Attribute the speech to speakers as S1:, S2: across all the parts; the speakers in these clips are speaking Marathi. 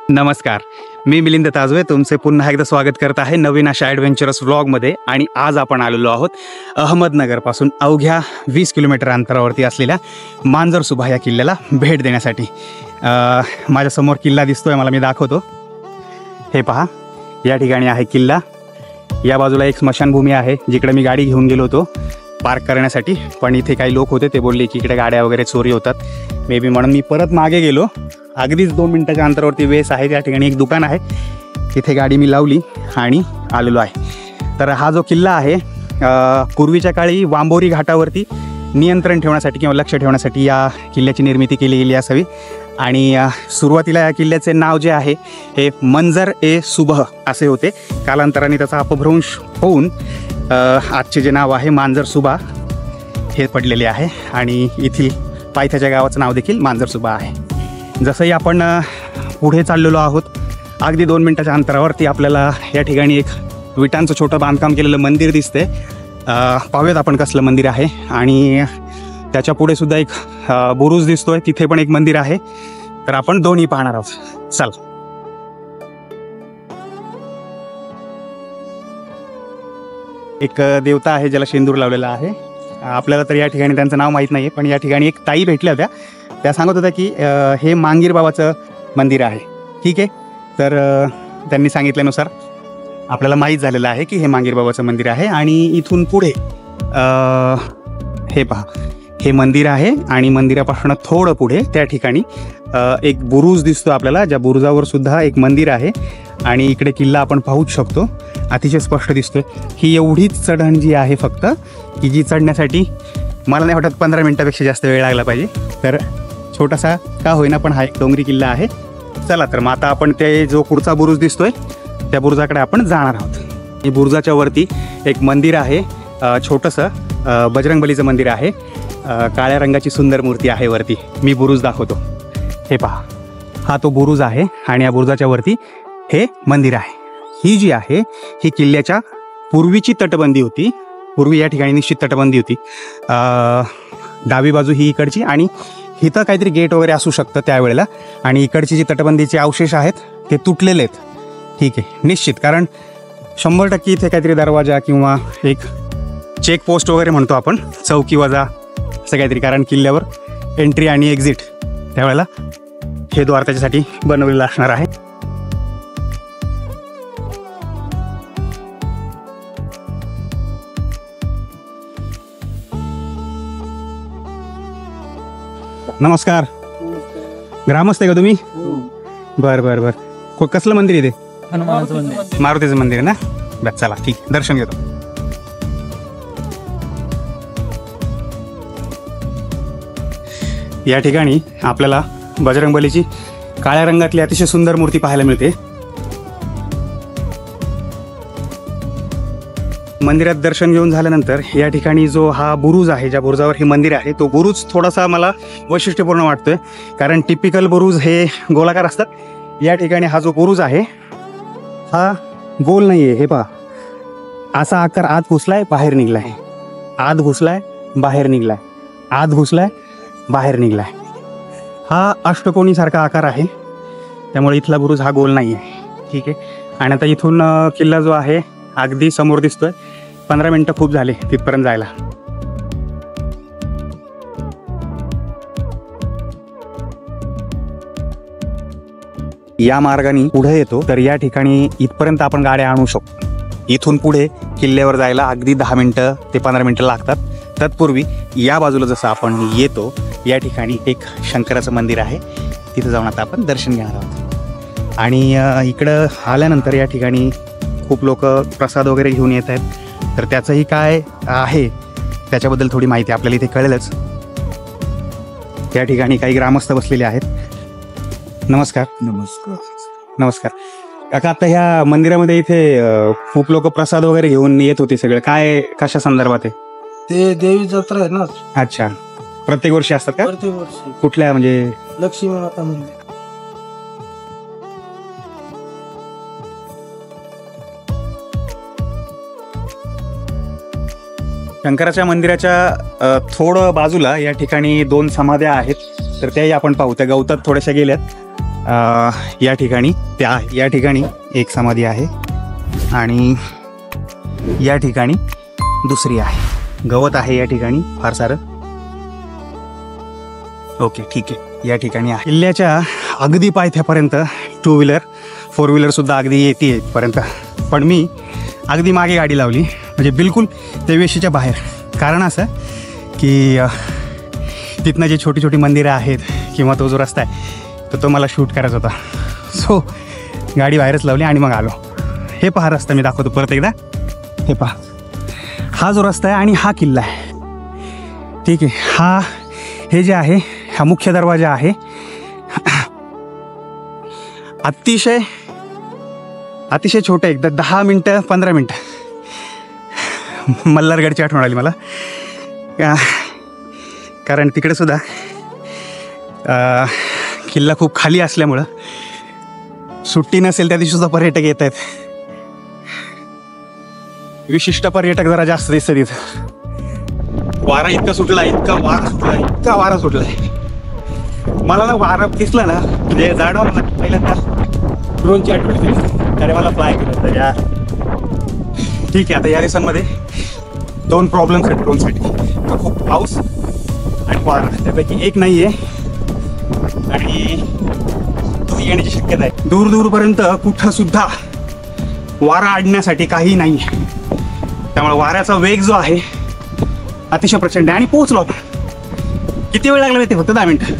S1: नमस्कार, मी मिलिंद ताजवे तुमचे पुन्हा एकदा स्वागत करत आहे नवीन अशा ॲडव्हेंचरस व्लॉगमध्ये. आणि आज आपण आलेलो आहोत अहमदनगरपासून अवघ्या 20 किलोमीटर अंतरावरती असलेल्या मांजरसुबा या किल्ल्याला भेट देण्यासाठी. माझ्यासमोर किल्ला दिसतोय, मला मी दाखवतो. हे पहा, या ठिकाणी आहे किल्ला. या बाजूला एक स्मशानभूमी आहे जिकडे मी गाडी घेऊन गेलो होतो पार्क करण्यासाठी, पण इथे काही लोक होते, ते बोलले की इकडे गाड्या वगैरे चोरी होतात मे बी, म्हणून मी परत मागे गेलो. अगदीच 2 मिनिटाच्या अंतरावरती वेस आहे, त्या ठिकाणी एक दुकान आहे, तिथे गाडी मी लावली आणि आलेलो आहे. तर हा जो किल्ला आहे पूर्वीच्या काळी वांबोरी घाटावरती नियंत्रण ठेवण्यासाठी किंवा लक्ष ठेवण्यासाठी या किल्ल्याची निर्मिती केली गेली असावी. आणि सुरुवातीला या किल्ल्याचे नाव जे आहे हे मंजर-ए-सुबह असे होते. कालांतराने त्याचा अपभ्रंश होऊन आजचे जे नाव आहे मांजरसुबा हे पडलेले आहे. आणि येथील पायथ्याच्या गावाचं नाव देखील मांजरसुबा आहे. जसंही आपण पुढे चाललेलो आहोत, अगदी 2 मिनिटाच्या अंतरावरती आपल्याला या ठिकाणी एक विटांचं छोटं बांधकाम केलेलं मंदिर दिसते. पाहूयात आपण कसलं मंदिर आहे. आणि त्याच्या पुढे सुद्धा एक बुरुज दिसतोय, तिथे पण एक मंदिर आहे. तर आपण दोन्ही पाहणार आहोत. चल. एक देवता आहे ज्याला शेंदूर लावलेला आहे. आपल्याला तर या ठिकाणी त्यांचं नाव माहीत नाही, पण या ठिकाणी एक ताई भेटल्या होत्या, त्या सांगत होत्या की हे मांगीर बाबाचं मंदिर आहे. ठीक आहे, तर त्यांनी सांगितल्यानुसार आपल्याला माहीत झालेलं आहे की हे मांगीर बाबाचं मंदिर आहे. आणि इथून पुढे हे पहा, हे मंदिर आहे. आणि मंदिरापासून थोडं पुढे त्या ठिकाणी एक बुरुज दिसतो आपल्याला, ज्या बुरुजावर सुद्धा एक मंदिर आहे. आणि इकडे किल्ला आपण पाहूच शकतो, अतिशय स्पष्ट दिसतोय. ही एवढीच चढण जी आहे फक्त, की जी चढण्यासाठी मला नाही वाटत 15 मिनिटापेक्षा जास्त वेळ लागला पाहिजे. तर छोटासा का होईना पण हा एक डोंगरी किल्ला आहे. चला, तर मग आता आपण ते जो पुढचा बुरुज दिसतोय त्या बुरुजाकडे आपण जाणार आहोत. ही बुरुजाच्या वरती एक मंदिर आहे, छोटंसं बजरंगबलीचं मंदिर आहे. काळ्या रंगाची सुंदर मूर्ती आहे वरती. मी बुरुज दाखवतो. हे पहा, हा तो बुरुज आहे आणि या बुरुजाच्या वरती हे मंदिर आहे. ही जी आहे ही किल्ल्याच्या पूर्वीची तटबंदी होती. पूर्वी या ठिकाणी निश्चित तटबंदी होती. डावी बाजू ही इकडची, आणि इथं काहीतरी गेट वगैरे असू शकतं त्यावेळेला. आणि इकडची जी तटबंदीचे अवशेष आहेत ते तुटलेले आहेत. ठीक आहे, निश्चित, कारण 100% इथे काहीतरी दरवाजा किंवा एक चेकपोस्ट वगैरे म्हणतो आपण, चौकी वजा असं काहीतरी, कारण किल्ल्यावर एंट्री आणि एक्झिट त्यावेळेला हे द्वार त्याच्यासाठी बनवलेलं असणार आहे. नमस्कार. ग्रामस्थ आहे का तुम्ही? बरं बरं बरं. कसलं मंदिर आहे ते? मारुतीचं मंदिर आहे ना? बस, चला ठीक, दर्शन घेतो. या ठिकाणी आपल्याला बजरंगबलीची काळ्या रंगातली अतिशय सुंदर मूर्ती पाहायला मिळते. मंदिरात दर्शन घेऊन झाल्यानंतर या ठिकाणी जो हा बुरुज आहे, ज्या बुरुजावर हे मंदिर आहे, तो बुरुज थोडासा मला वैशिष्ट्यपूर्ण वाटतोय, कारण टिपिकल बुरुज हे गोलाकार असतात. या ठिकाणी हा जो बुरुज आहे हा गोल नाही आहे. हे पहा, असा आकार आत घुसलाय बाहेर निघलाय, आत घुसलाय बाहेर निघलाय, आत घुसलाय बाहेर निघलाय. हा अष्टकोनीसारखा आकार आहे, त्यामुळे इथला बुरुज हा गोल नाही आहे. ठीक आहे. आणि आता इथून किल्ला जो आहे अगदी समोर दिसतोय. 15 मिनिटं खूप झाले तिथपर्यंत जायला. या मार्गाने पुढे येतो तर या ठिकाणी इथपर्यंत आपण गाड्या आणू शकतो. इथून पुढे किल्ल्यावर जायला अगदी 10 मिनिटं ते 15 मिनिटं लागतात. तत्पूर्वी या बाजूला जसं आपण येतो या ठिकाणी एक शंकराचं मंदिर आहे, तिथं जाऊन आता आपण दर्शन घेणार आहोत. आणि इकडं आल्यानंतर या ठिकाणी खूप लोक प्रसाद वगैरे घेऊन येत आहेत. तर त्याचंही काय आहे त्याच्याबद्दल थोडी माहिती आपल्याला इथे कळेलच. त्या ठिकाणी काही ग्रामस्थ बसलेले आहेत. नमस्कार.
S2: नमस्कार.
S1: नमस्कार काका. आता ह्या मंदिरामध्ये इथे खूप लोक प्रसाद वगैरे घेऊन येत होते, सगळं काय कशा संदर्भात आहे?
S2: ते देवी जत्रा आहे ना.
S1: अच्छा, प्रत्येक वर्षी असतात का?
S2: प्रत्येक वर्षी.
S1: कुठल्या, म्हणजे
S2: लक्ष्मी माता मंदिर.
S1: शंकराच्या मंदिराच्या थोडं बाजूला या ठिकाणी 2 समाध्या आहेत, तर त्याही आपण पाहू. त्या गवतात थोड्याशा गेल्यात. या ठिकाणी या ठिकाणी एक समाधी आहे आणि या ठिकाणी दुसरी आहे. गवत आहे या ठिकाणी फार सारं. ओके ठीक आहे. या ठिकाणी आहे. किल्ल्याच्या अगदी पायथ्यापर्यंत 2 व्हीलर 4 व्हीलरसुद्धा अगदी येते इथपर्यंत. पण मी अगदी मागे गाडी लावली, म्हणजे बिलकुल त्या वेशीच्या बाहेर. कारण असं की तिथनं जे छोटी छोटी मंदिरं आहेत किंवा तो जो रस्ता आहे तर तो मला शूट करायचा होता. सो गाडी बाहेरच लावली आणि मग आलो. हे पहा रस्ता मी दाखवतो परत एकदा. हे पहा, हा जो रस्ता आहे आणि हा किल्ला आहे. ठीक आहे. हे जे आहे हा मुख्य दरवाजा आहे. अतिशय अतिशय छोटं, एकदा 10 मिनटं 15 मिनटं मल्हारगडची आठवण आली मला. कारण तिकडे सुद्धा किल्ला खूप खाली असल्यामुळं सुट्टी नसेल त्या दिवशी सुद्धा पर्यटक येत आहेत. विशिष्ट पर्यटक जरा जास्त दिसतात तिथं. वारा इतका सुटलाय, इतका वारा सुटलाय. मला ना वारा दिसला ना म्हणजे जाणवलं ना पहिल्यांदा ड्रोनची आठवण केली. अरे मला फ्लाय केलं होतं यार. ठीक आहे. आता या दिवसांमध्ये 2 प्रॉब्लेम्स आहेत ड्रोनसाठी. खूप पाऊस आणि वारा, त्यापैकी एक नाही आहे आणि तो येण्याची शक्यता आहे. दूर दूरपर्यंत कुठं सुद्धा वारा अडण्यासाठी काही नाही आहे. त्यामुळे वाऱ्याचा वेग जो आहे अतिशय प्रचंड आहे. आणि पोहोचलो आपण. किती वेळ लागला ते? फक्त 10 मिनिटं.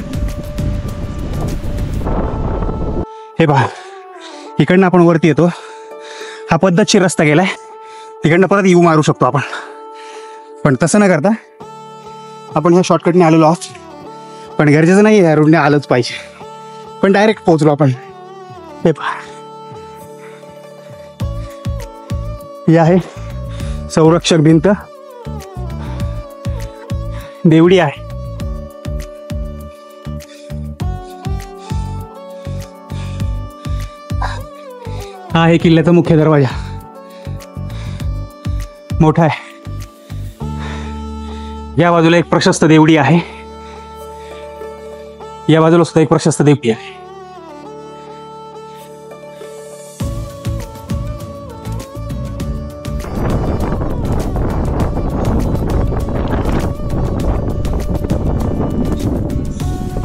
S1: हे पहा, इकडनं आपण वरती येतो. हा पद्धतशीर रस्ता गेलाय. तिकडनं परत येऊ मारू शकतो आपण, पण तसं न करता आपण ह्या शॉर्टकटने आलेलो आहोत. पण गरजेचं नाही आहे रोडने आलंच पाहिजे, पण डायरेक्ट पोहोचलो आपण. हे पहा, ही आहे संरक्षक भिंत. देवडी आहे. हा आहे किल्ल्याचा मुख्य दरवाजा. मोठा आहे. या बाजूला एक प्रशस्त देवडी आहे. या बाजूला सुद्धा एक प्रशस्त देवडी आहे.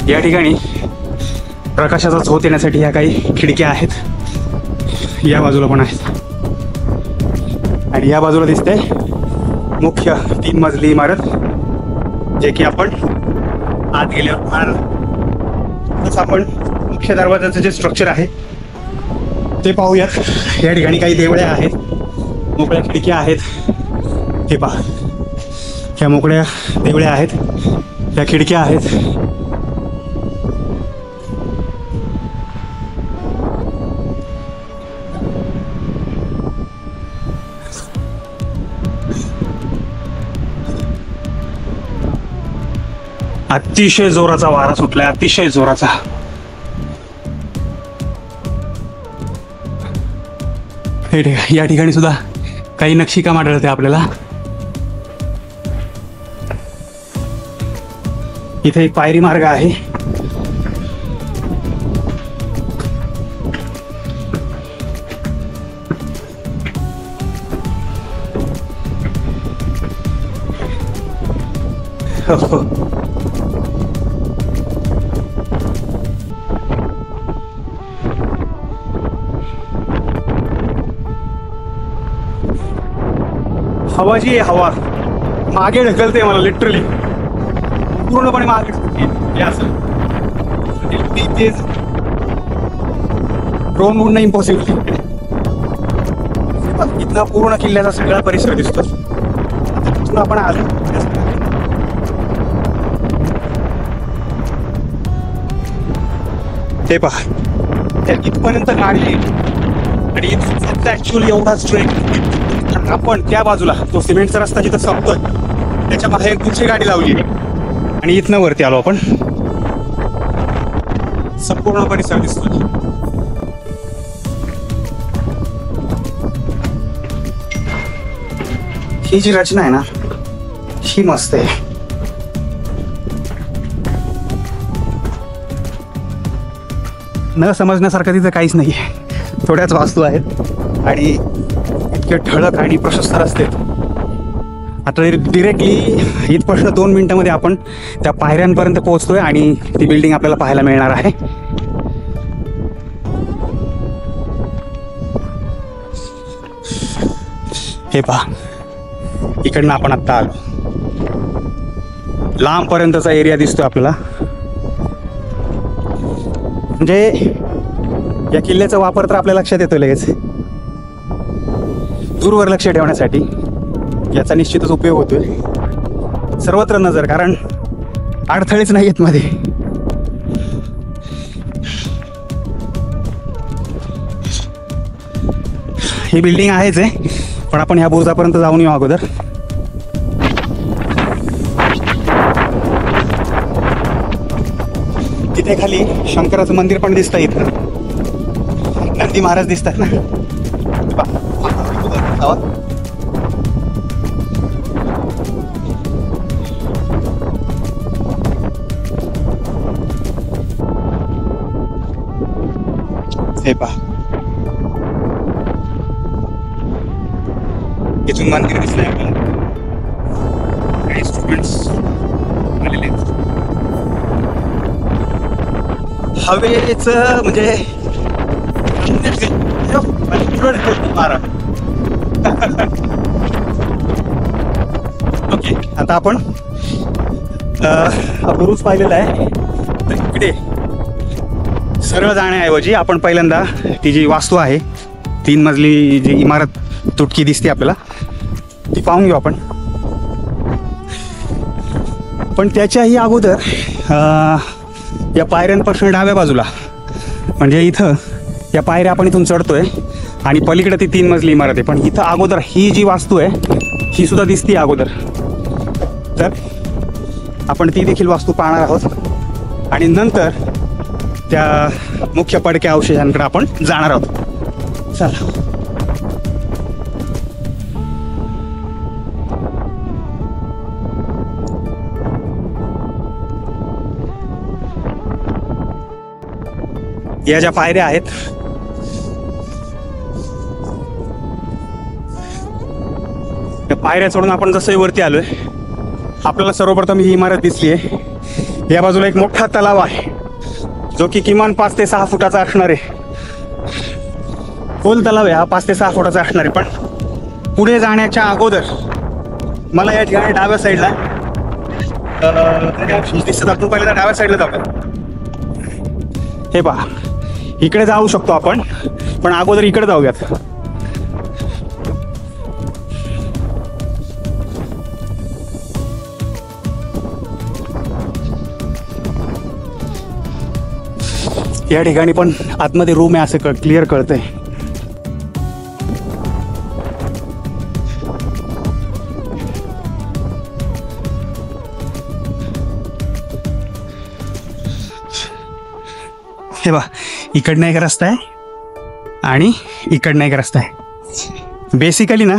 S1: या ठिकाणी प्रकाशाचा झोत येण्यासाठी ह्या काही खिडक्या आहेत. या बाजूला पण आहेत आणि या बाजूला दिसते मुख्य 3 मजली इमारत, जे की आपण आत गेल्यावर पाहणार. तसं आपण मुख्य दरवाजाचं जे स्ट्रक्चर आहे ते पाहूयात. या ठिकाणी काही देवळ्या आहेत, मोकळ्या खिडक्या आहेत. हे पहा, ह्या मोकळ्या देवळ्या आहेत, ह्या खिडक्या आहेत. अतिशय जोराचा वारा सुटलाय, अतिशय जोराचा. या ठिकाणी सुद्धा काही नक्षीकाम आढळते आपल्याला. इथे एक पायरी मार्ग आहे. हवा जी आहे, हवा मागे ढकलते मला, लिटरली पूर्णपणे मागे ढकलते. असं ड्रोन उडणं इम्पॉसिबल. इथनं पूर्ण किल्ल्याचा सगळा परिसर दिसतो. तिथून आपण आलो. ते पहा, इथपर्यंत गाडी आणि इथून फक्त ऍक्च्युअली एवढा स्ट्रेट. आपण त्या बाजूला तो सिमेंटचा रस्ता जिथं संपतोय त्याच्या बाहेर दुसरी गाडी लावली आणि इथनं वरती आलो आपण. संपूर्ण परिसर दिसतो. ही जी रचना आहे ना, ही मस्त आहे. न समजण्यासारखं तिथं काहीच नाही आहे. थोड्याच वास्तू आहेत आणि इतके ठळक आणि प्रशस्त रस्ते. आता डिरेक्टली इथपासून 2 मिनिटांमध्ये आपण त्या पायऱ्यांपर्यंत पोहोचतोय आणि ती बिल्डिंग आपल्याला पाहायला मिळणार आहे. हे पहा, इकडनं आपण आत्ता आलो. लांबपर्यंतचा एरिया दिसतोय आपल्याला. म्हणजे या किल्ल्याचा वापर तर आपल्या लक्षात येतो लगेच. दूरवर लक्ष ठेवण्यासाठी याचा निश्चितच उपयोग होतोय. सर्वत्र नजर, कारण अडथळेच नाही आहेत मध्ये. ही बिल्डिंग आहेच आहे, पण आपण ह्या बुरुजापर्यंत जाऊन येऊ अगोदर. तिथे खाली शंकराचं मंदिर पण दिसतं. इथं नंदी महाराज दिसतात ना. हे पहा, इथून मंदिर दिसलंय आपल्याला. काही स्टुडंट्स आलेले आहेत. हवेच म्हणजे ओके. आता आपण बुरुज पाहिलेला आहे. तर इकडे सरळ जाण्याऐवजी आपण पहिल्यांदा ती जी वास्तू आहे, 3 मजली जी इमारत तुटकी दिसते आपल्याला, ती पाहून घेऊ आपण. पण त्याच्याही अगोदर या पायऱ्यांपासून डाव्या बाजूला, म्हणजे इथं या पायऱ्या आपण इथून चढतोय आणि पलीकडे ती 3 मजली इमारत आहे. पण इथं अगोदर ही जी वास्तू आहे ही सुद्धा दिसते अगोदर. तर आपण ती देखील वास्तू पाहणार आहोत आणि नंतर त्या मुख्य पडक्या अवशेषांकडे आपण जाणार आहोत. चला. या ज्या पायऱ्या आहेत, त्या पायऱ्या चढून आपण जसंही वरती आलोय, आपल्याला सर्वप्रथम ही इमारत दिसली आहे. या बाजूला एक मोठा तलाव आहे जो की किमान 5 ते 6 फुटाचा असणार आहे. खोल तलाव आहे हा, 5 ते 6 फुटाचा असणार आहे. पण पुढे जाण्याच्या अगोदर मला या ठिकाणी डाव्या साईडला दिसत. आपण पहिल्यांदा डाव्या साईडला जाऊया. हे पहा, इकडे जाऊ शकतो आपण, पण अगोदर इकडे जाऊयात. या ठिकाणी पण आतमध्ये रूम आहे असं क्लिअर कळतंय. हे बा, इकडनं एक रस्ता आहे आणि इकडनं एक रस्ता आहे. बेसिकली ना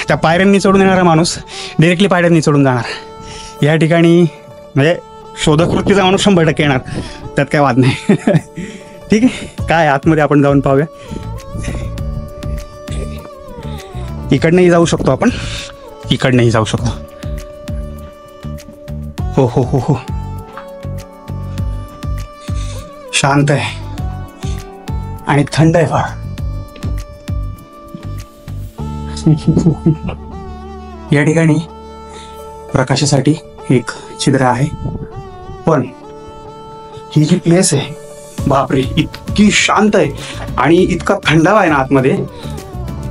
S1: त्या पायऱ्यांनी चढून येणारा माणूस डिरेक्टली पायऱ्यांनी चढून जाणार. या ठिकाणी म्हणजे शोधकृतीचा माणूस 100% येणार, त्यात काय वाद नाही. ठीक आहे, काय आतमध्ये आपण जाऊन पाहूया. इकडनंही जाऊ शकतो आपण, इकडनंही जाऊ शकतो. हो हो हो हो, शांत आहे आणि थंड आहे फार. या ठिकाणी प्रकाशासाठी एक छिद्र आहे, पण ही जी प्लेस आहे, बापरे, इतकी शांत आहे आणि इतका थंडावा आहे ना आतमध्ये.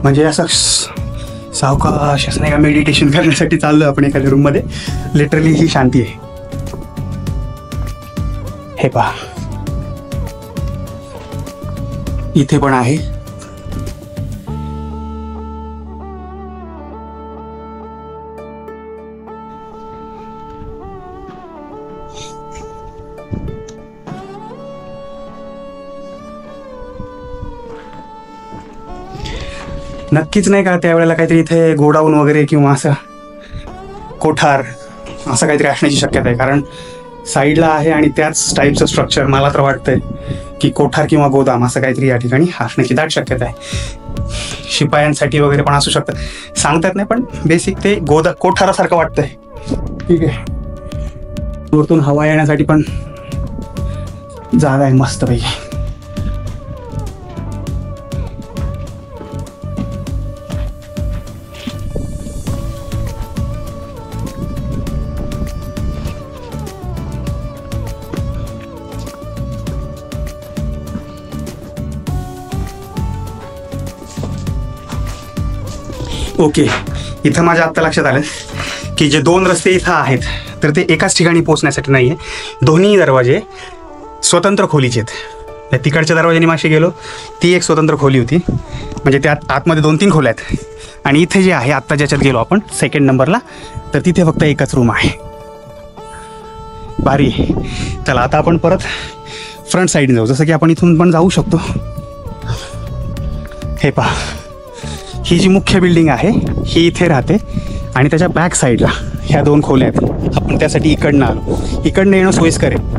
S1: म्हणजे असं सावकाश असं नाही का, मेडिटेशन करण्यासाठी चाललो आपण एखाद्या रूममध्ये. लिटरली ही शांती आहे. हे पहा, इथे पण आहे. नक्कीच नाही का त्यावेळेला काहीतरी इथे गोडाऊन वगैरे किंवा असं कोठार असं काहीतरी असण्याची शक्यता आहे. कारण साईडला आहे आणि त्याच टाईपचं स्ट्रक्चर मला तर वाटतंय की कोठार किंवा गोदाम असं काहीतरी या ठिकाणी असण्याची दाट शक्यता आहे. शिपायांसाठी वगैरे पण असू शकतं, सांगतात नाही, पण बेसिक ते कोठारासारखं वाटतंय. ठीक आहे, वरतून हवा येण्यासाठी पण जागा आहे मस्तपैकी. ओके, इथं माझ्या आत्ता लक्षात आलं की जे 2 रस्ते इथं आहेत तर ते एकाच ठिकाणी पोहोचण्यासाठी नाही आहे. दोन्ही दरवाजे स्वतंत्र खोलीचे आहेत. तिकडच्या दरवाजाने माशी गेलो, ती एक स्वतंत्र खोली होती, म्हणजे त्यात आतमध्ये 2-3 खोल्या आहेत. आणि इथे जे आहे आत्ता ज्याच्यात गेलो आपण 2nd नंबरला, तर तिथे फक्त एकच रूम आहे. भारी. चला आता आपण परत फ्रंट साईडने जाऊ, जसं की आपण इथून पण जाऊ शकतो. हे पहा, ही जी मुख्य बिल्डिंग आहे ही इथे राहते आणि त्याच्या बॅक साईडला ह्या 2 खोल्या आहेत. आपण त्यासाठी इकडनं आलो, इकडनं येणं सोयीस्कर आहे.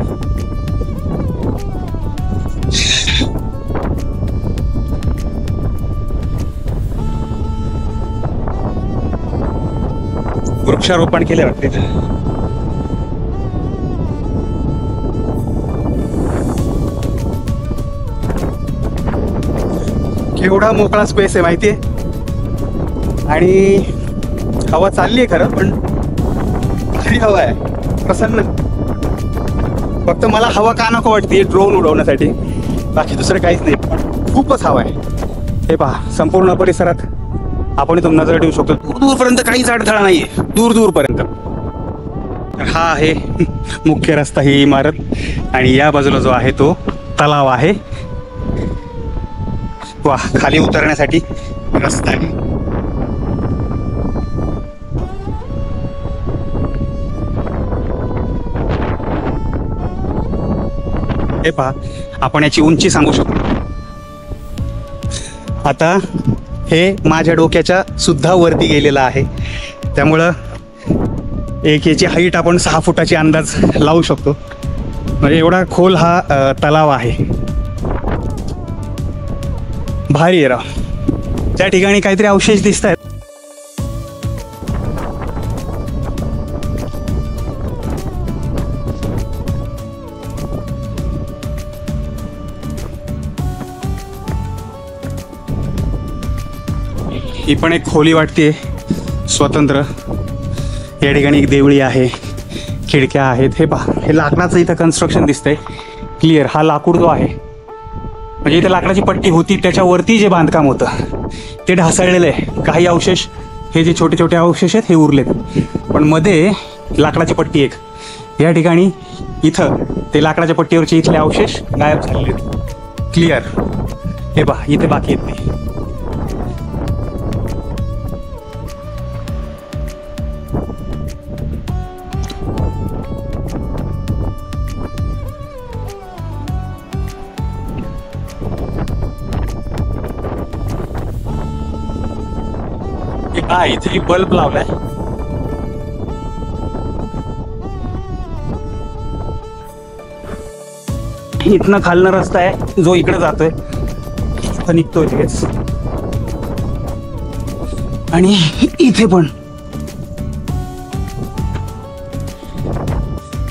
S1: वृक्षारोपण केले वाटते. केवढा मोकळा स्पेस आहे माहितीये, आणि हवा चालली आहे खरं, पण भारी हवा आहे, प्रसन्न. फक्त मला हवा का नको वाटते ड्रोन उडवण्यासाठी, बाकी दुसरं काहीच नाही, पण खूपच हवा आहे. हे पहा, संपूर्ण परिसरात आपण इथून नजर ठेवू शकतो. दूरपर्यंत काहीच अडथळा नाहीये, दूरपर्यंत. हा आहे मुख्य रस्ता, ही इमारत, आणि या बाजूला जो आहे तो तलाव आहे. वा, खाली उतरण्यासाठी रस्ता आहे. हे पहा, आपण याची उंची सांगू शकतो. आता हे माझ्या डोक्याच्या सुद्धा वरती गेलेलं आहे, त्यामुळं एक याची हाईट आपण 6 फुटाची अंदाज लावू शकतो. म्हणजे एवढा खोल हा तलाव आहे. भारी आहे राव. त्या ठिकाणी काहीतरी अवशेष दिसत आहेत. ही पण एक खोली वाटते स्वतंत्र. या ठिकाणी एक देवळी आहे, खिडक्या आहेत. हे पहा, हे लाकडाचं इथं कन्स्ट्रक्शन दिसतंय क्लिअर. हा लाकूड जो आहे, म्हणजे इथे लाकडाची पट्टी होती, त्याच्यावरती जे बांधकाम होतं ते ढासळलेलं आहे. काही अवशेष, हे जे छोटे छोटे अवशेष आहेत हे उरलेत, पण मध्ये लाकडाची पट्टी एक. या ठिकाणी इथं ते लाकडाच्या पट्टीवरचे इथले अवशेष गायब झालेले आहेत क्लिअर. हे पहा, इथे बाकी आहेत ते. हा, इथे बल्ब लावलाय. इथनं खालनं रस्ता आहे जो इकडे जातोय, इथं निघतोय तिकडेच. आणि इथे पण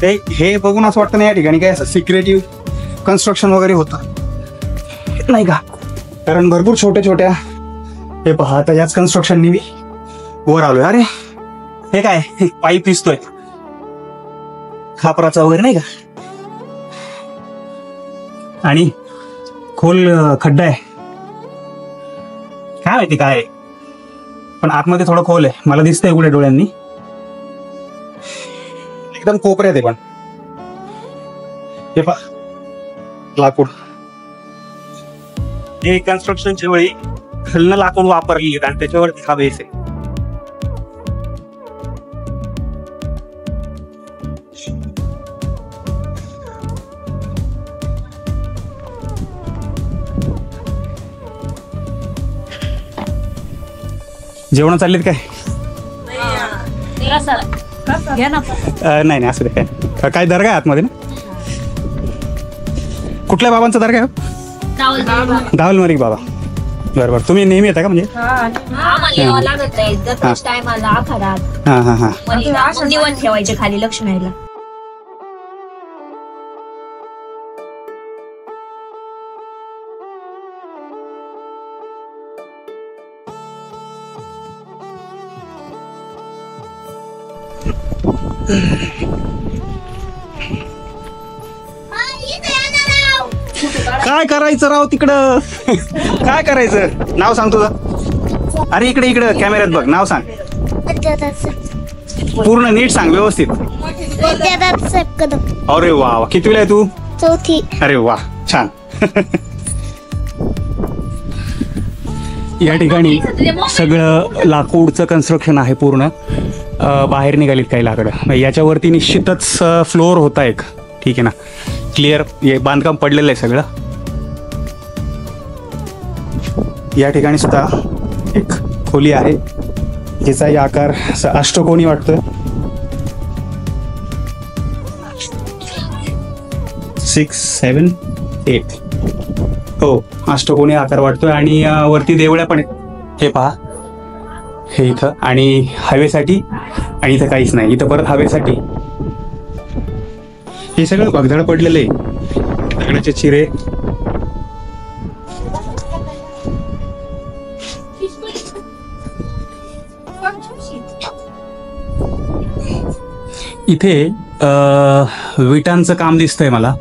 S1: ते हे बघून असं वाटतं ना या ठिकाणी काय असं सिक्रेटिव्ह कन्स्ट्रक्शन वगैरे होतं नाही का, कारण भरपूर छोट्या छोट्या. हे पहा, आता याच कन्स्ट्रक्शननी मी वर आलोय. अरे हे काय, पाईप दिसतोय खापराचा वगैरे नाही का, आणि खोल खड्डा आहे. काय माहिती काय, पण आतमध्ये थोडं खोल आहे, मला दिसतंय उघड्या डोळ्यांनी. एकदम कोपऱ्यात आहे. पण हे पहा, लाकूड. हे कन्स्ट्रक्शनच्या वेळी खालनं लाकूड वापरली आणि त्याच्यावरती हा बेस आहे. जेवण चाललेत काय?
S3: नाही नाही, असू दे काय.
S1: काय दर्गा आहे आतमध्ये ना? कुठल्या बाबांचा दर्गा आहे? दावल मलिक बाबा. बरोबर. तुम्ही नेहमी येता का म्हणजे? हां हां हां.
S3: निवड ठेवायचे खाली लक्ष्मीला.
S1: काय करायचं राव तिकडं? काय करायचं? नाव सांग तुझं. अरे इकडे इकडे कॅमेऱ्यात बघ. नाव सांग पूर्ण नीट सांग व्यवस्थित. अरे वा वा. कितवीला आहे तू?
S4: चौथी.
S1: अरे वा छान. या ठिकाणी सगळं लाकूडचं कन्स्ट्रक्शन आहे पूर्ण. बाहेर निघालीत काही लाकडं. याच्यावरती निश्चितच फ्लोअर होता एक. ठीक आहे ना. क्लिअर हे बांधकाम पडलेलं आहे सगळं. या ठिकाणी सुद्धा एक खोली आहे जिचाही आकार अष्टकोनी वाटतोय. 6, 7, 8 हो अष्टकोनी आकार वाटतोय. आणि वरती देवळ्या पण आहेत. हे पहा हे इथं. आणि हवेसाठी. आणि इथं काहीच नाही. इथं परत हवेसाठी. हे सगळं भगदाड पडलेलं आहे. दगडाचे चिरे. इथे विटांचं काम दिसतंय मला.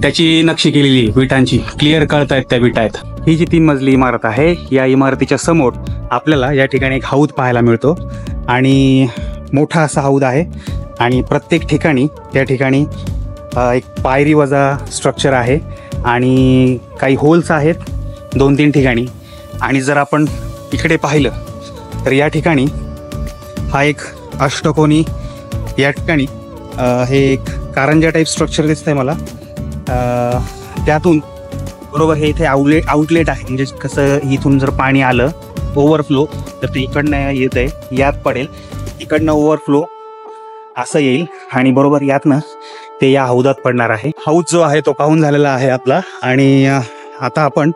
S1: त्याची नक्षी केलेली विटांची. क्लिअर कळतायत त्या विटा आहेत. ही जी 3 मजली इमारत आहे या इमारतीच्या समोर आपल्याला या ठिकाणी एक हौद पाहायला मिळतो. आणि मोठा असा हौद आहे. आणि प्रत्येक ठिकाणी या ठिकाणी एक पायरी वजा स्ट्रक्चर आहे. आणि काही होल्स आहेत 2-3 ठिकाणी. आणि जर आपण इकडे पाहिलं तर या ठिकाणी हा एक अष्टकोनी या ठिकाणी हे एक कारंजा टाईप स्ट्रक्चर दिसतंय मला. त्यातून बरोबर हे इथे आउटलेट आहे. म्हणजे कसं इथून जर पाणी आलं ओव्हरफ्लो तर ते इकडनं येत आहे यात पडेल. इकडनं ओव्हरफ्लो असं येईल आणि बरोबर यातनं ते या हौदात पडणार आहे. हौद जो आहे तो पाहून झालेला आहे आपला. आणि आता आपण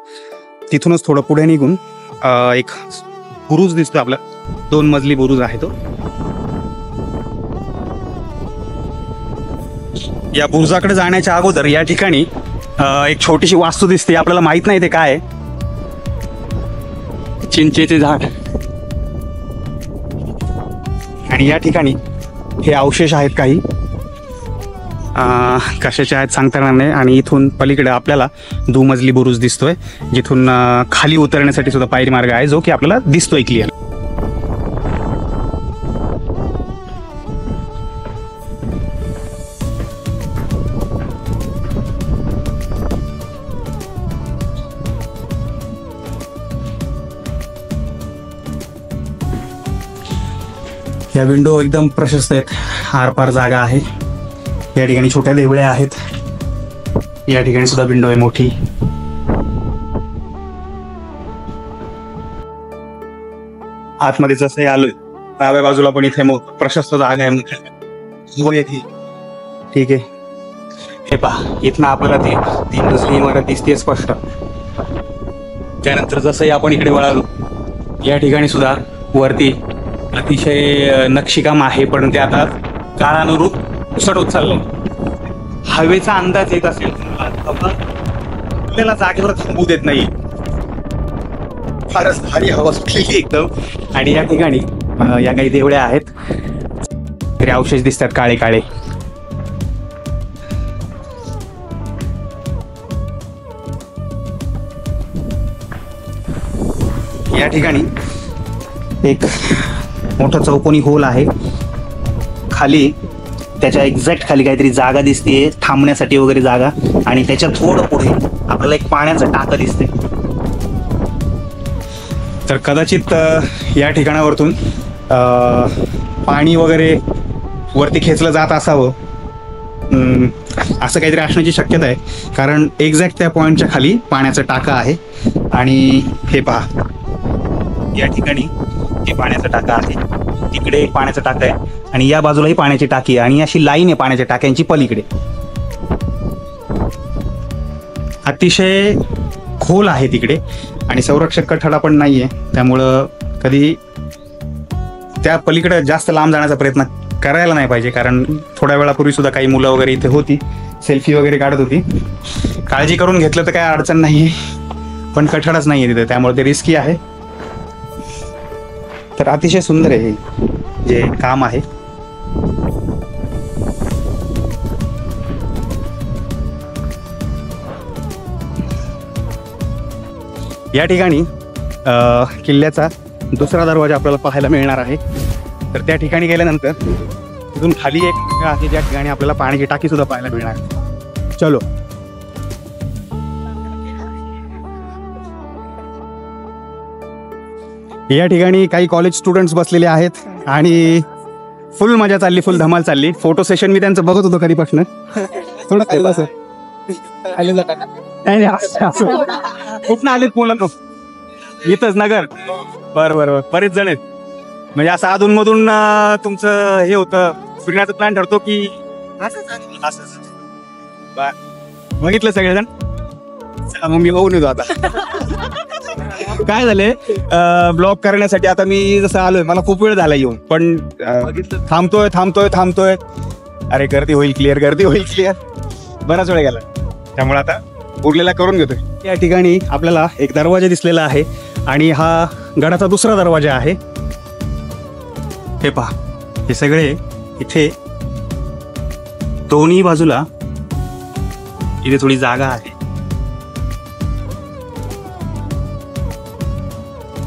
S1: तिथूनच थोडं पुढे निघून एक बुरुज दिसतो आपला. 2 मजली बुरुज आहे तो. या बुरुजाकडे जाण्याच्या अगोदर या ठिकाणी एक छोटीशी वास्तू दिसते. आपल्याला माहित नाही ते काय आहे. चिंचेचे झाड. आणि या ठिकाणी हे अवशेष आहेत काही. कशाचे आहेत सांगता येणार नाही. आणि इथून पलीकडे आपल्याला 2 मजली बुरुज दिसतोय जिथून खाली उतरण्यासाठी सुद्धा पायरी मार्ग आहे जो की आपल्याला दिसतोय क्लिअर. या विंडो एकदम प्रशस्त आहेत. आरपार जागा आहे. या ठिकाणी छोट्या देवळ्या आहेत. या ठिकाणी सुद्धा विंडो आहे मोठी. आतमध्ये जसं आलोय डाव्या बाजूला पण इथे मग प्रशस्त जागा आहे. ठीक आहे. हे पहा इथनं आपल्याला ती 3 मजली इमारत दिसते स्पष्ट. त्यानंतर जसंही आपण इकडे वळालो या ठिकाणी सुद्धा वरती अतिशय नक्षीकाम आहे. पण ते आता काळानुरूप उसट होत चाललंय. हवेचा अंदाज येत असेल आपल्याला जागेवर थांबू देत नाही. फारच भारी हवा सुटलेली एकदम. आणि या ठिकाणी या काही देवळ्या आहेत. तरी अवशेष दिसतात काळे काळे. या ठिकाणी एक मोठा चौकोनी होल आहे. खाली त्याच्या एक्झॅक्ट खाली काहीतरी जागा दिसते थांबण्यासाठी वगैरे जागा. आणि त्याच्या थोडं पुढे आपल्याला एक पाण्याचं टाकं दिसते. तर कदाचित या ठिकाणावरतून पाणी वगैरे वरती खेचलं जात असावं असं काहीतरी असण्याची शक्यता आहे. कारण एक्झॅक्ट त्या पॉईंटच्या खाली पाण्याचं टाकं आहे. आणि हे पहा या ठिकाणी हे पाण्याचं टाकं आहे. तिकडे एक पाण्याचं टाकं आहे. आणि या बाजूलाही पाण्याची टाकी आहे आणि अशी लाईन आहे पाण्याच्या टाक्यांची पलीकडे. अतिशय खोल आहे तिकडे आणि संरक्षक कठडा पण नाहीये, त्यामुळं कधी त्या पलीकडे जास्त लांब जाण्याचा प्रयत्न करायला नाही पाहिजे, कारण थोड्या वेळापूर्वी सुद्धा काही मुलं वगैरे इथे होती, सेल्फी वगैरे काढत होती. काळजी करून घेतलं तर काय अडचण नाहीये, पण कठडाच नाहीये तिथे, त्यामुळे ते रिस्की आहे. तर अतिशय सुंदर आहे हे जे काम आहे. या ठिकाणी किल्ल्याचा दुसरा दरवाजा आपल्याला पाहायला मिळणार आहे. तर त्या ठिकाणी गेल्यानंतर तिथून खाली एक जागा आहे ज्या ठिकाणी आपल्याला पाण्याची टाकी सुद्धा पाहायला मिळणार आहे. चलो. या ठिकाणी काही कॉलेज स्टुडंट्स बसलेले आहेत आणि फुल मजा चालली, फुल धमाल चालली. फोटो सेशन मी त्यांचं बघत होतो कधीपासून. थोडं खाल्लं सर. कुठं आलेत मुलं? इथंच नगर. बरं बरेच जण आहेत. म्हणजे असं अधूनमधून तुमचं हे होतं, फिरण्याचा प्लॅन ठरतो की असंच? बघितलं सगळेजण. चला मग मी बघून येतो आता. काय झालंय, ब्लॉग करण्यासाठी आता मी जसं आलोय, मला खूप वेळ झाला येऊन, पण थांबतोय. अरे गर्दी होईल क्लिअर. बराच वेळ गेला, त्यामुळे आता उरलेला करून घेतोय. या ठिकाणी आपल्याला एक दरवाजा दिसलेला आहे आणि हा गडाचा दुसरा दरवाजा आहे. हे पहा, हे सगळे इथे दोन्ही बाजूला इथे थोडी जागा आहे.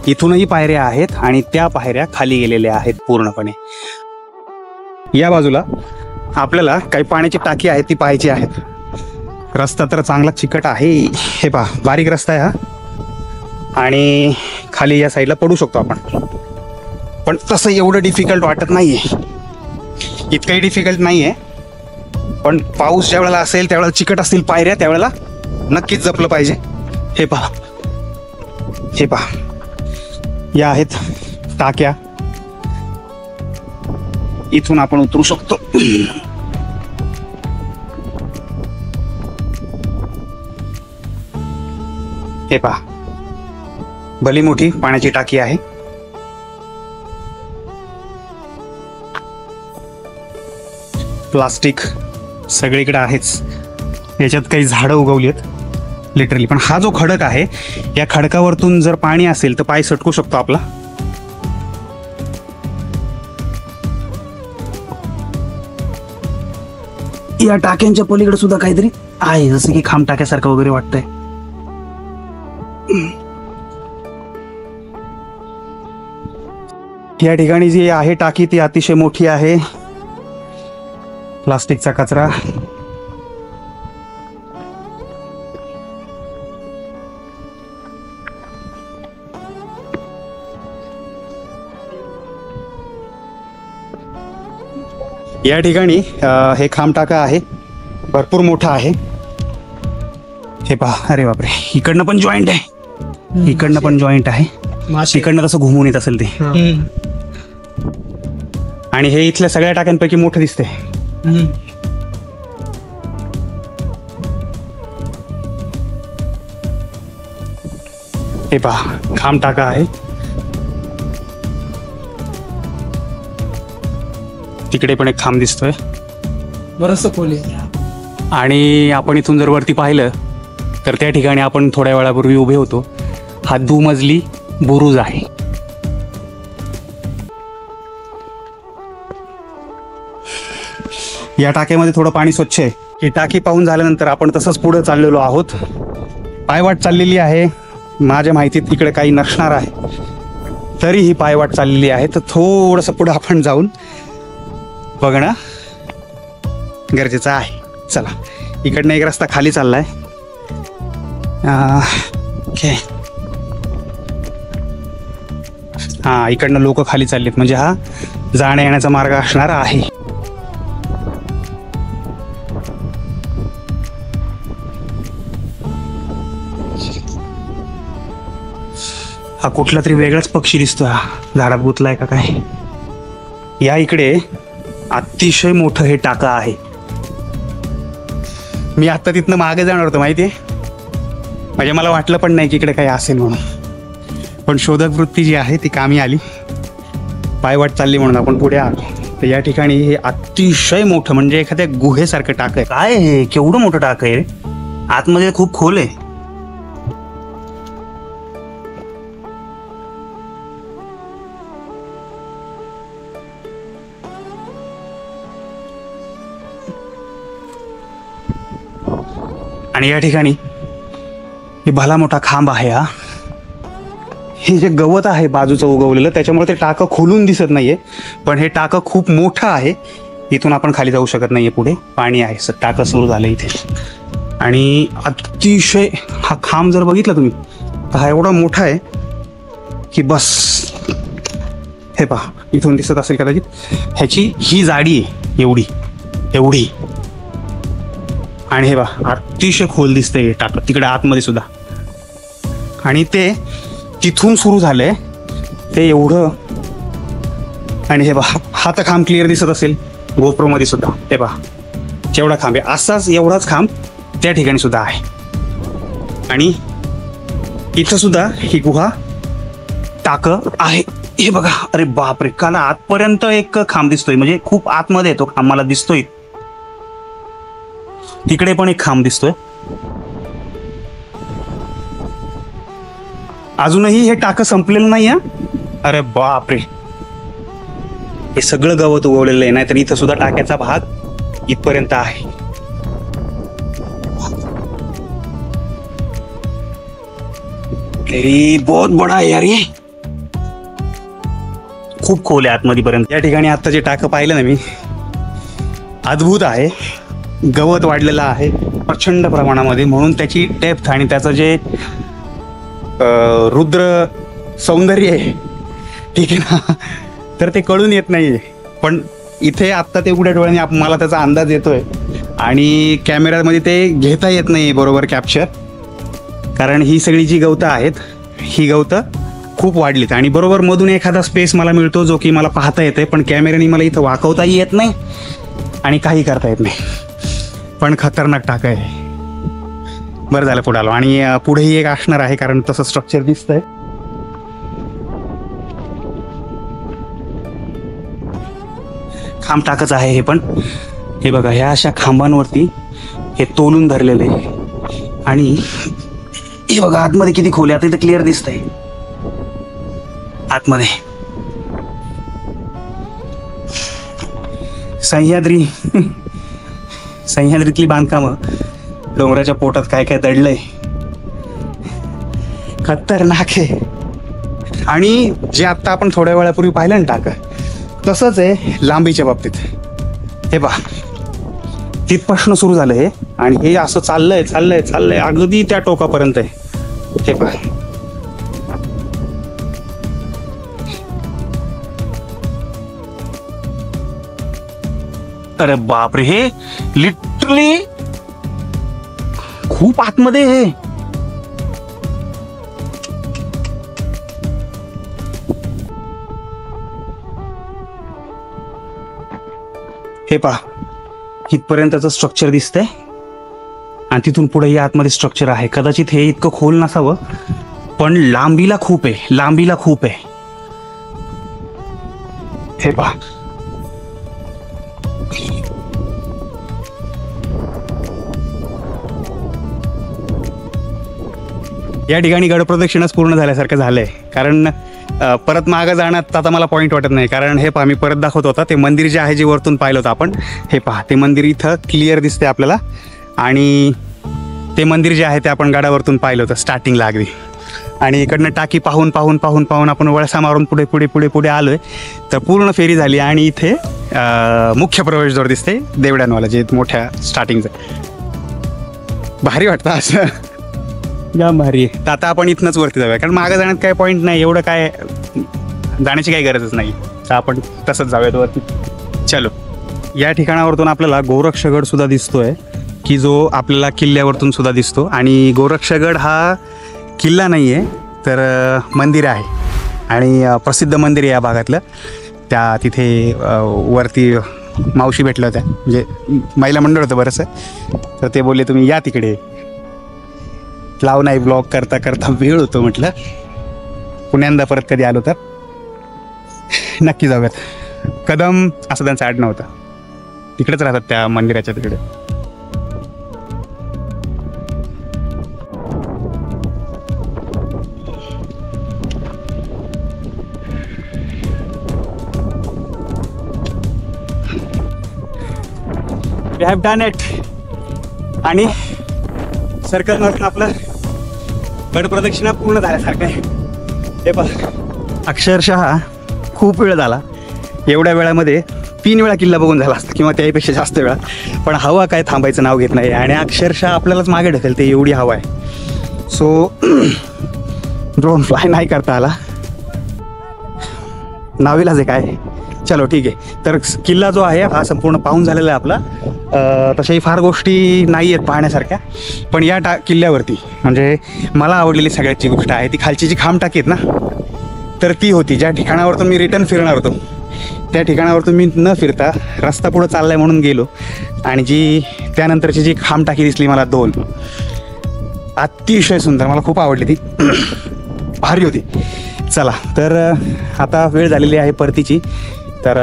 S1: इथूनही पायऱ्या आहेत आणि त्या पायऱ्या खाली गेलेल्या आहेत पूर्णपणे. या बाजूला आपल्याला काही पाण्याची टाकी आहे ती पाहायची आहेत. रस्ता तर चांगला चिकट आहे. हे पहा, बारीक रस्ता आहे हा, आणि खाली या साईडला पडू शकतो आपण, पण तसं एवढं डिफिकल्ट वाटत नाहीये. इतकंही डिफिकल्ट नाहीये, पण पाऊस ज्या वेळेला असेल त्यावेळेला चिकट असतील पायऱ्या, त्यावेळेला नक्कीच जपलं पाहिजे. हे पहा, या आहेत टाक्या. इथून आपण उतरू शकतो. हे पहा, भली मोठी पाण्याची टाकी आहे. प्लास्टिक सगळीकडे आहेच. याच्यात काही झाडं उगवली आहेत लिटरली, पण हा जो खडक आहे, या खडकावरतून जर पाणी असेल तर पाय सटकू शकतो आपला. या टाक्यांच्या पलीकडे सुद्धा काहीतरी आहे, जसं की खांब टाक्यासारखं वगैरे वाटतंय. या ठिकाणी जी आहे टाकी ती अतिशय मोठी आहे. प्लास्टिकचा कचरा. या ठिकाणी हे खांब टाका आहे, भरपूर मोठा आहे. हे पहा, अरे बापरे, इकडनं पण जॉईंट आहे, इकडनं पण जॉईंट आहे. इकडनं कसं घुमून येत असेल ते. आणि हे इथल्या सगळ्या टाक्यांपैकी मोठं दिसते. हे पहा, खांब टाका आहे. तिकडे पण एक खांब दिसतोय.
S2: बरंच खोली.
S1: आणि आपण इथून जर वरती पाहिलं तर त्या ठिकाणी आपण थोड्या वेळापूर्वी उभे होतो. हा दुमजली बुरुज आहे. या टाक्यामध्ये थोडं पाणी स्वच्छ आहे. ही टाकी पाहून झाल्यानंतर आपण तसंच पुढे चाललेलो आहोत. पायवाट चाललेली आहे. माझ्या माहितीत इकडे काही नसणार आहे, तरी ही पायवाट चाललेली आहे. तर थोडंसं पुढे आपण जाऊन बघणं गरजेचं आहे. चला, इकडनं एक रस्ता खाली चाललाय. ओके, हा, इकडनं लोक खाली चाललेत, म्हणजे हा जाण्या येण्याचा मार्ग असणार आहे. हा कुठला तरी वेगळाच पक्षी दिसतोय. हा झाडात गुतलाय का काय? या इकडे अतिशय मोठं हे टाकं आहे. मी आत्ता तिथनं मागे जाणार होतो माहिती आहे, म्हणजे मला वाटलं पण नाही की इकडे काही असेल म्हणून, पण शोधक वृत्ती जी आहे ती कामी आली. पायवाट चालली म्हणून आपण पुढे आलो. तर या ठिकाणी हे अतिशय मोठं म्हणजे एखाद्या गुहेसारखं टाकं आहे. काय हे केवढं मोठं टाकं आहे रे, आतमध्ये खूप खोल आहे. आणि या ठिकाणी हे भला मोठा खांब आहे. हा हे जे गवत आहे बाजूचं उगवलेलं त्याच्यामुळे ते टाकं खोलून दिसत नाहीये, पण हे टाकं खूप मोठं आहे. इथून आपण खाली जाऊ शकत नाहीये, पुढे पाणी आहे. टाकं सुरू झालं इथे. आणि अतिशय हा खांब जर बघितला तुम्ही तर हा एवढा मोठा आहे की बस. हे पहा इथून दिसत असेल कदाचित, ह्याची ही जाडी आहे एवढी एवढी. आणि हे पहा अतिशय खोल दिसतंय टाकं तिकडे आतमध्ये सुद्धा. आणि ते तिथून सुरू झालंय ते एवढं. आणि हे पहा हा तर खांब क्लिअर दिसत असेल गोप्रो मध्ये सुद्धा. हे पहा जेवढा खांब आहे असाच एवढाच खांब त्या ठिकाणी सुद्धा आहे. आणि इथं सुद्धा ही गुहा टाकं आहे. हे बघा, अरे बापरे, काल आतपर्यंत एक खांब दिसतोय, म्हणजे खूप आतमध्ये तो खांब मला दिसतोय. तिकडे पण एक खांब दिसतोय. अजूनही हे टाकं संपलेलं नाही. अरे बापरे, हे सगळं गवत उगवलेलं आहे. नाहीतर इथं सुद्धा टाक्याचा भाग इथपर्यंत आहे. तरी बहुत बडा आहे यार, हे खूप खोल आहे आतमध्ये पर्यंत. या ठिकाणी आता जे टाकं पाहिलं ना मी, अद्भुत आहे. गवत वाढलेलं आहे प्रचंड प्रमाणामध्ये, म्हणून त्याची डेप्थ आणि त्याचं जे रुद्र सौंदर्य आहे, ठीक आहे ना, तर ते कळून येत नाहीये. पण इथे आत्ता ते उघड्या डोळ्याने मला त्याचा अंदाज येतोय. आणि कॅमेऱ्यामध्ये ते घेता येत नाही बरोबर कॅप्चर, कारण ही सगळी जी गवतं आहेत ही गवतं खूप वाढलीत. आणि बरोबर मधून एखादा स्पेस मला मिळतो जो की मला पाहता येते, पण कॅमेऱ्याने मला इथं वाकवताही येत नाही आणि काही करता येत नाही. पण खतरनाक टाकं आहे. बरं झालं पुढे आलो. आणि पुढेही एक असणार आहे, कारण तसं स्ट्रक्चर दिसतंय. खांब टाकच आहे हे. पण हे बघा, ह्या अशा खांबांवरती हे तोलून धरलेले आहे. आणि हे बघा आतमध्ये किती खोल आहे. आता इथं क्लिअर दिसतंय आतमध्ये. सह्याद्रीतली बांधकामं, डोंगराच्या पोटात काय काय दडलंय, खतरनाक आहे. आणि जे आता आपण थोड्या वेळापूर्वी पाहिलं ना टाकं, तसंच आहे लांबीच्या बाबतीत. हे पहा तिथपासून सुरू झालं हे, आणि हे असं चाललंय चाललंय चाललंय अगदी त्या टोकापर्यंत आहे. हे पहा, अरे बापरे, हे लिटरली खूप आतमध्ये आहे. हे पहा इथपर्यंतचं स्ट्रक्चर दिसतंय आणि तिथून पुढे आतमध्ये स्ट्रक्चर आहे. कदाचित हे इतकं खोल नसावं, पण लांबीला खूप आहे, लांबीला खूप आहे. हे पहा, या ठिकाणी गड प्रदक्षिणाच पूर्ण झाल्यासारखं झालंय. कारण परत मागं जाण्यात आता मला पॉईंट वाटत नाही. कारण हे पहा, मी परत दाखवत होता ते मंदिर जे आहे, जे वरतून पाहिलं होतं आपण, हे पहा ते मंदिर इथं क्लिअर दिसते आपल्याला. आणि ते मंदिर जे आहे ते आपण गडावरतून पाहिलं होतं स्टार्टिंगला अगदी. आणि इकडनं टाकी पाहून पाहून पाहून पाहून आपण वळसा मारून पुढे पुढे पुढे पुढे आलोय. तर पूर्ण फेरी झाली आणि इथे मुख्य प्रवेशद्वार दिसते देवड्यांवाला, जे मोठ्या स्टार्टिंगचं. भारी वाटतं असं, या भारी. तर आता आपण इथनंच वरती जाऊया, कारण मागं जाण्यात काय पॉईंट नाही, एवढं काय जाण्याची काही गरजच नाही. तर आपण तसंच जाऊयात वरती. चलो, या ठिकाणावरतून आपल्याला गोरक्षगड सुद्धा दिसतोय, की जो आपल्याला किल्ल्यावरतून सुद्धा दिसतो. आणि गोरक्षगड हा किल्ला नाही आहे, तर मंदिर आहे. आणि प्रसिद्ध मंदिर आहे या भागातलं. त्या तिथे वरती मावशी भेटल्या होत्या, म्हणजे महिला मंडळ होतं बरंचसं. तर ते बोलले तुम्ही या तिकडे, लाव नाही ब्लॉग करता करता वेळ होतो. म्हटलं पुण्यांदा परत कधी आलो तर नक्की जाऊयात. कदम असं त्यांचं आडनाव होतं. तिकडेच राहतात त्या मंदिराच्या तिकडे. We have done it. आणि सर्कलमधून आपलं गड प्रदक्षिणा पूर्ण झाल्यासारखं आहे. हे पहा, अक्षरशः खूप वेळ झाला. एवढ्या वेळामध्ये 3 वेळा किल्ला बघून झाला असता किंवा त्याहीपेक्षा जास्त वेळा. पण हवा काय थांबायचं नाव घेत नाही आणि अक्षरशः आपल्यालाच मागे ढकलते एवढी हवा आहे. सो ड्रोन फ्लाय नाही करता आला, नावीलाच आहे काय. चलो ठीक आहे. तर किल्ला जो आहे हा संपूर्ण पाहून झालेला आहे आपला. तशाही फार गोष्टी नाही आहेत पाहण्यासारख्या, पण या किल्ल्यावरती म्हणजे मला आवडलेली सगळ्याची गोष्ट आहे ती खालची जी खांब टाकी आहेत ना, तर ती होती ज्या ठिकाणावरतून मी रिटर्न फिरणार होतो. त्या ठिकाणावरतून मी न फिरता रस्ता पुढं चाललाय म्हणून गेलो आणि जी त्यानंतरची जी खांब टाकी दिसली मला 2, अतिशय सुंदर, मला खूप आवडली ती, भारी होती. चला तर आता वेळ झालेली आहे परतीची. तर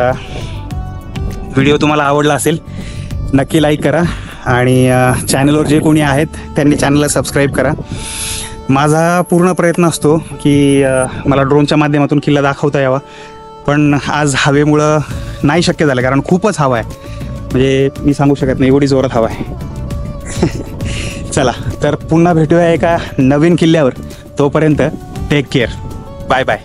S1: व्हिडिओ तुम्हाला आवडला असेल नक्की लाईक करा आणि चॅनलवर जे कोणी आहेत त्यांनी चॅनलला सबस्क्राईब करा. माझा पूर्ण प्रयत्न असतो की मला ड्रोनच्या माध्यमातून किल्ला दाखवता यावा, पण आज हवेमुळं नाही शक्य झालं कारण खूपच हवा आहे. म्हणजे मी सांगू शकत नाही एवढी जोरात हवा आहे. चला तर पुन्हा भेटूया एका नवीन किल्ल्यावर. तोपर्यंत टेक केअर. Bye bye.